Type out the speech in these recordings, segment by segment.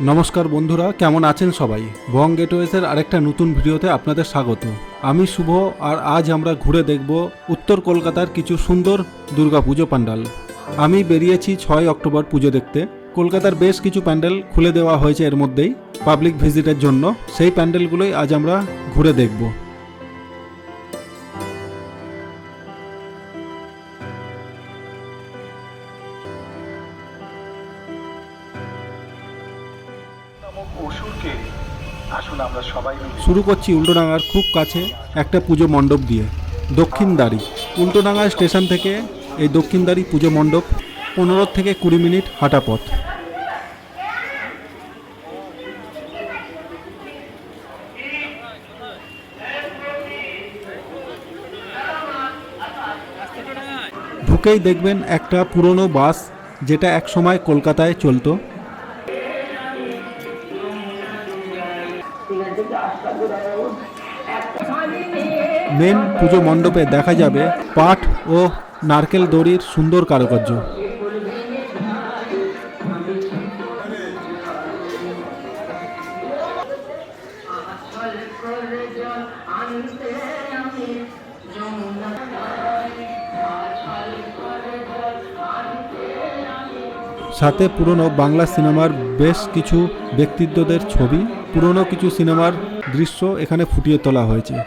নমস্কার বন্ধুরা, কেমন আছেন সবাই? বং গেটওয়েজের আরেকটা নতুন ভিডিওতে আপনাদের স্বাগত। আমি শুভ, আর আজ আমরা ঘুরে দেখব উত্তর কলকাতার কিছু সুন্দর দুর্গাপুজো প্যান্ডেল। আমি বেরিয়েছি 6 অক্টোবর পুজো দেখতে। কলকাতার বেশ কিছু প্যান্ডেল খুলে দেওয়া হয়েছে এর মধ্যেই পাবলিক ভিজিটের জন্য। সেই প্যান্ডেলগুলোই আজ আমরা ঘুরে দেখব। শুরু করছি উল্টোডাঙার খুব কাছে একটা পুজো মণ্ডপ দিয়ে, দক্ষিণদ্বারি। উল্টোডাঙা স্টেশন থেকে এই দক্ষিণদ্বারি পুজো মণ্ডপ 15 থেকে 20 মিনিট হাঁটা পথ। ঢুকেই দেখবেন একটা পুরনো বাস, যেটা একসময় কলকাতায় চলতো। মেন পুজো মণ্ডপে দেখা যাবে পাট ও নারকেল দড়ির সুন্দর কারুকার্য। সাথে পুরনো বাংলা সিনেমার বেশ কিছু ব্যক্তিত্বদের ছবি, পুরনো কিছু সিনেমার দৃশ্য এখানে ফুটিয়ে তোলা হয়েছে।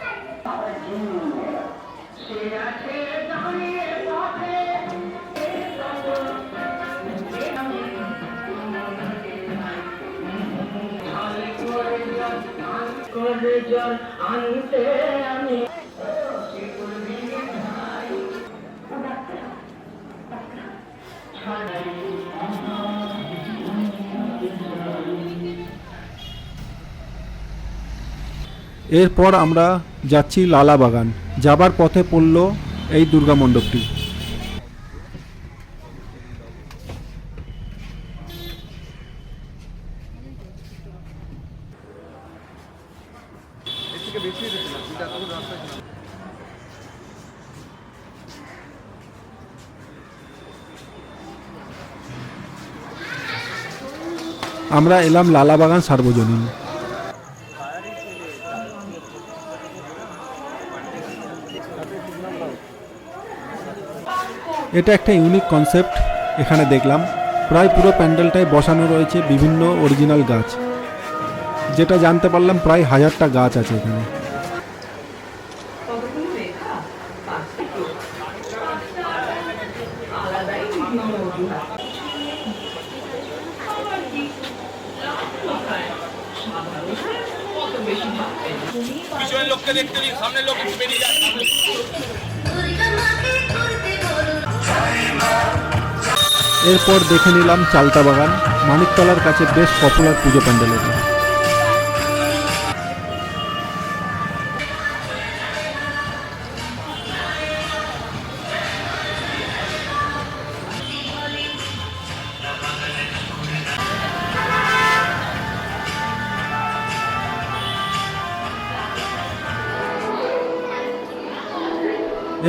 এরপর আমরা যাচ্ছি লালাবাগান। যাবার পথে পড়ল এই দুর্গা মণ্ডপটি। আমরা এলাম লালাবাগান সার্বজনীন। এটা একটা ইউনিক কনসেপ্ট এখানে দেখলাম। প্রায় পুরো প্যান্ডেলটায় বসানো রয়েছে বিভিন্ন অরিজিনাল গাছ, যেটা জানতে পারলাম প্রায় 1000টা গাছ আছে এখানে। এরপর দেখে নিলাম চালতা বাগান, মানিকতলার কাছে বেশ পপুলার পুজো প্যান্ডেল এটা।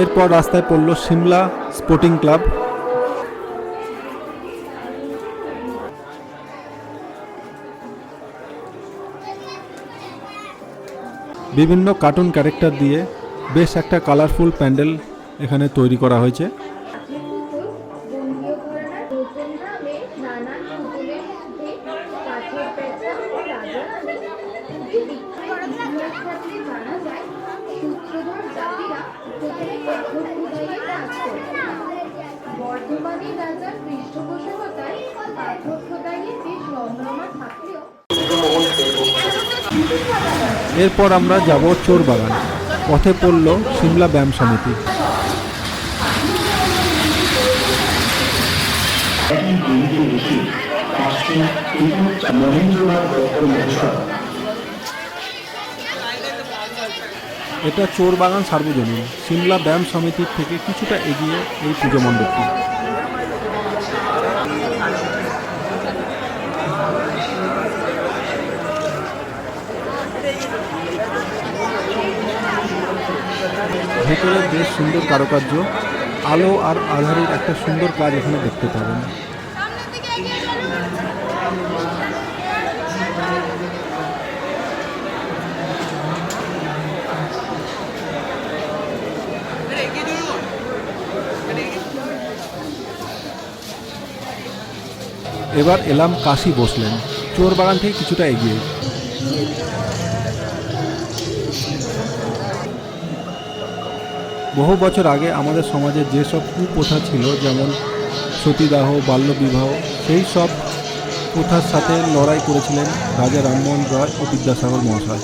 এরপর রাস্তায় পড়ল সিমলা স্পোর্টিং ক্লাব। বিভিন্ন কার্টুন ক্যারেক্টার দিয়ে বেশ একটা কালারফুল প্যান্ডেল এখানে তৈরি করা হয়েছে। এরপর আমরা যাব চোর বাগান। পথে পড়ল সিমলা ব্যায়াম সমিতি। এটা চোর বাগান সার্বজনীন, সিমলা ব্যায়াম সমিতির থেকে কিছুটা এগিয়ে এই পুজো মণ্ডপটি। ভেতরে বেশ সুন্দর কারুকার্য, আলো আর আধারের একটা সুন্দর কাজ এখানে দেখতে পাবেন। এবার এলাম কাশী বসলেন, চোর বাগান থেকে কিছুটা এগিয়ে। বহু বছর আগে আমাদের সমাজে যেসব কুপ্রথা ছিল, যেমন সতীদাহ, বাল্যবিবাহ, সেই সব প্রথার সাথে লড়াই করেছিলেন রাজা রামমোহন রয় ও বিদ্যাসাগর মহাশয়।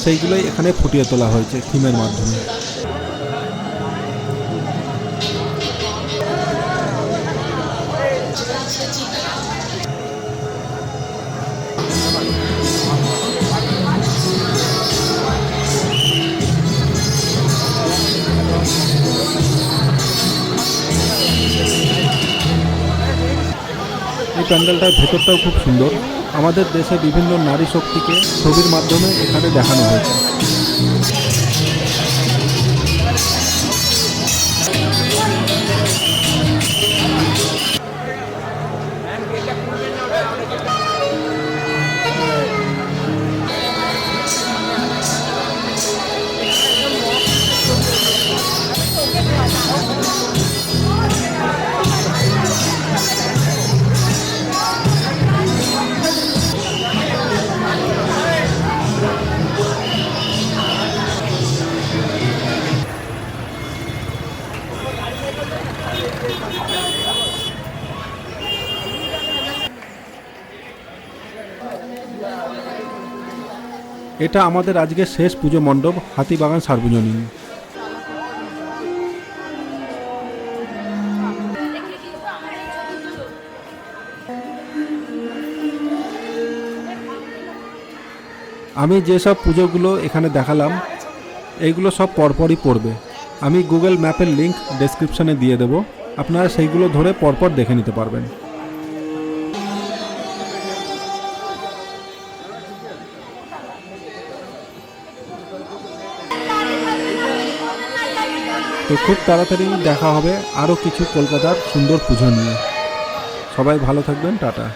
সেইগুলোই এখানে ফুটিয়ে তোলা হয়েছে থিমের মাধ্যমে। এই প্যান্ডেলটার ভেতরটাও খুব সুন্দর। আমাদের দেশে বিভিন্ন নারী শক্তিকে ছবির মাধ্যমে এখানে দেখানো হয়েছে। এটা আমাদের আজকের শেষ পুজো মণ্ডপ, হাতিবাগান সার্বজনীন। আমি যেসব পুজোগুলো এখানে দেখালাম, এইগুলো সব পরপরই পড়বে। আমি গুগল ম্যাপের লিংক ডেসক্রিপশনে দিয়ে দেব, আপনারা সেইগুলো ধরে পরপর দেখে নিতে পারবেন। তো খুব তাড়াতাড়ি দেখা হবে আরও কিছু কলকাতার সুন্দর পুজো নিয়ে। সবাই ভালো থাকবেন, টাটা।